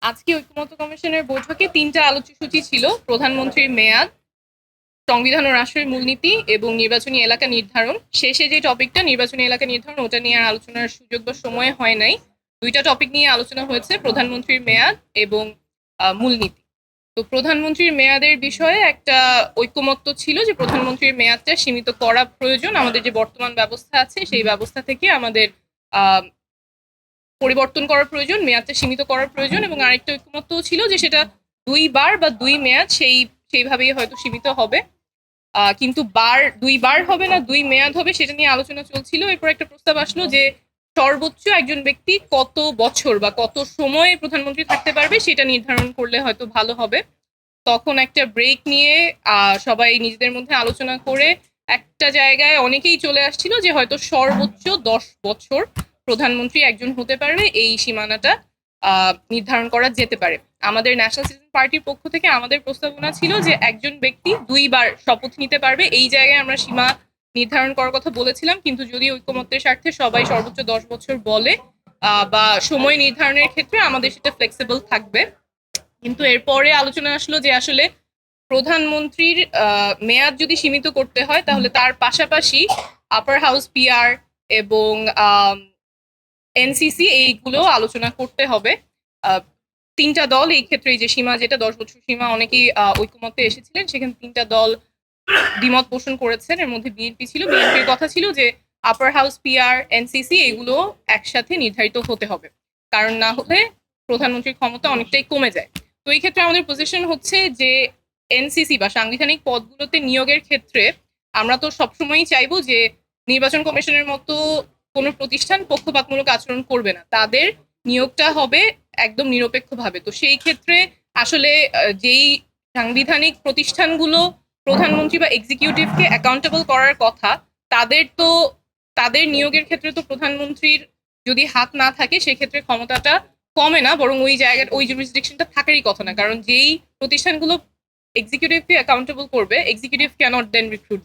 আজকে ঐকমত্য কমিশনের বৈঠকে ৩টা আলোচ্যসূচি ছিল। প্রধানমন্ত্রীর মেয়াদ, সংবিধান ও রাষ্ট্রের মূলনীতি এবং নির্বাচনী এলাকা নির্ধারণ। শেষে যে টপিকটা নির্বাচনী এলাকা নির্ধারণ, ওটা নিয়ে আর আলোচনার সুযোগ বা সময় হয় নাই। ২টা টপিক নিয়ে আলোচনা হয়েছে, প্রধানমন্ত্রীর মেয়াদ এবং মূলনীতি। তো প্রধানমন্ত্রীর মেয়াদের বিষয়ে একটা ঐকমত্য ছিল যে প্রধানমন্ত্রীর মেয়াদটা সীমিত করা প্রয়োজন। আমাদের যে বর্তমান ব্যবস্থা আছে সেই ব্যবস্থা থেকে আমাদের আহ পরিবর্তন করার প্রয়োজন, মেয়াদটা সীমিত করার প্রয়োজন। এবং আরেকটা ঐকমত্য ছিল যে সেটা ২ বার বা ২ মেয়াদ সেইভাবেই হয়তো সীমিত হবে। কিন্তু ২ বার হবে না ২ মেয়াদ হবে, সেটা নিয়ে আলোচনা চলছিল। এরপর একটা প্রস্তাব আসলো যে সর্বোচ্চ একজন ব্যক্তি কত বছর বা কত সময় প্রধানমন্ত্রী থাকতে পারবে সেটা নির্ধারণ করলে হয়তো ভালো হবে। তখন একটা ব্রেক নিয়ে সবাই নিজেদের মধ্যে আলোচনা করে একটা জায়গায় অনেকেই চলে আসছিল যে হয়তো সর্বোচ্চ ১০ বছর প্রধানমন্ত্রী একজন হতে পারবে, এই সীমানাটা নির্ধারণ করা যেতে পারে। আমাদের ন্যাশনাল সিটিজেন পার্টির পক্ষ থেকে আমাদের প্রস্তাবনা ছিল যে একজন ব্যক্তি ২ বার শপথ নিতে পারবে, এই জায়গায় আমরা সীমা নির্ধারণ করার কথা বলেছিলাম। কিন্তু যদি ঐকমত্যের স্বার্থে সবাই সর্বোচ্চ ১০ বছর বলে বা সময় নির্ধারণের ক্ষেত্রে আমাদের সেটা ফ্লেক্সিবল থাকবে। কিন্তু এরপরে আলোচনা আসলো যে আসলে প্রধানমন্ত্রীর মেয়াদ যদি সীমিত করতে হয় তাহলে তার পাশাপাশি আপার হাউস, পিআর এবং এনসিসি এইগুলো আলোচনা করতে হবে। ৩টা দল এই ক্ষেত্রে, যে সীমা যেটা ১০ বছর সীমা, অনেকেই ঐকমত্যে এসেছিলেন, সেখানে ৩টা দল দ্বিমত পোষণ করেছেন। এর মধ্যে বিএনপি ছিল। বিএনপির কথা ছিল যে আপার হাউস, পিআর, এনসিসি এগুলো একসাথে নির্ধারিত হতে হবে, কারণ না হলে প্রধানমন্ত্রীর ক্ষমতা অনেকটাই কমে যায়। তো এই ক্ষেত্রে আমাদের পজিশন হচ্ছে যে এনসিসি বা সাংবিধানিক পদগুলোতে নিয়োগের ক্ষেত্রে আমরা তো সবসময়ই চাইবো যে নির্বাচন কমিশনের মতো কোনো প্রতিষ্ঠান পক্ষপাতমূলক আচরণ করবে না, তাদের নিয়োগটা হবে একদম নিরপেক্ষভাবে। তো সেই ক্ষেত্রে আসলে যেই সাংবিধানিক প্রতিষ্ঠানগুলো প্রধানমন্ত্রী বা এক্সিকিউটিভকে অ্যাকাউন্টেবল করার কথা, তাদের নিয়োগের ক্ষেত্রে তো প্রধানমন্ত্রীর যদি হাত না থাকে সেক্ষেত্রে ক্ষমতাটা কমে না, বরং ওই জায়গার ওই জুরিসডিকশনটা থাকারই কথা না। কারণ যেই প্রতিষ্ঠানগুলো এক্সিকিউটিভকে অ্যাকাউন্টেবল করবে, এক্সিকিউটিভ ক্যানট দেন রিক্রুট।